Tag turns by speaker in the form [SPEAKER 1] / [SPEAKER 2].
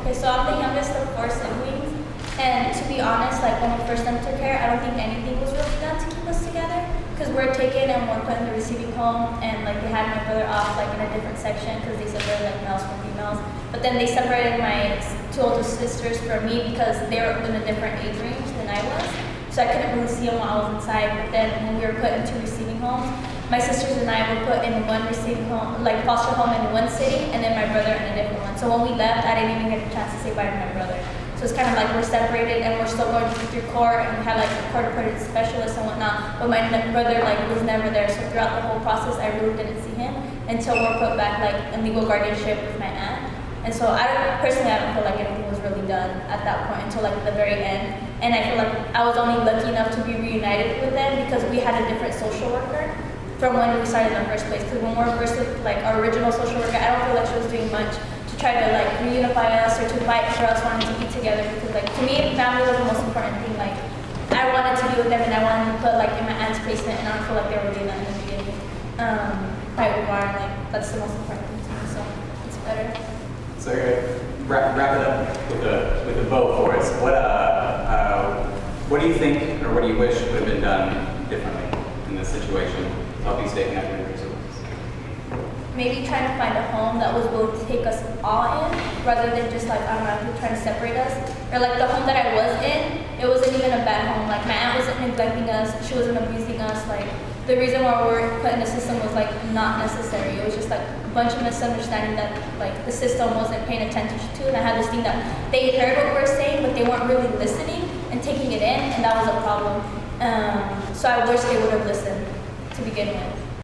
[SPEAKER 1] Okay, so I'm the youngest of 4 siblings, and to be honest, like when we first entered here, I don't think anything was really done to keep us together, because we're taken and we're put in the receiving home, and like they had my brother off like in a different section because they separated like males from females. But then they separated my 2 older sisters from me because they were in a different age range than I was, so I couldn't really see them while I was inside. But then when we were put into receiving homes, my sisters and I were put in one receiving home, like foster home in one city, and then my brother in a different one. So when we left, I didn't even get a chance to say bye to my brother. So it's kind of like we're separated and we're still going through court, and we had like a court-appointed specialist and whatnot, but my brother like was never there. So throughout the whole process, I really didn't see him until we're put back like in legal guardianship with my aunt. And so I don't feel like anything was really done at that point until like the very end. And I feel like I was only lucky enough to be reunited with them because we had a different social worker from when we started in the first place. Because when we were first with like our original social worker, I don't feel like she was doing much to try to like reunify us or to fight for us wanting to be together. Because like to me, family was the most important thing. Like I wanted to be with them and I wanted to put like in my aunt's placement, and I don't feel like they were doing that in the beginning. Fight with Warren, like that's the most important thing to me. So it's better.
[SPEAKER 2] So wrap it up with a bow for us. What do you think, or what do you wish would have been done differently in this situation to help you stay connected with your siblings?
[SPEAKER 1] Maybe trying to find a home that was willing to take us all in, rather than just like automatically trying to separate us. Or like the home that I was in, it wasn't even a bad home. Like my aunt wasn't neglecting us, she wasn't abusing us. Like the reason why we were put in the system was like not necessary. It was just like a bunch of misunderstanding that like the system wasn't paying attention to, and I had this thing that they heard what we were saying, but they weren't really listening and taking it in, and that was a problem. So I wish they would have listened to begin with.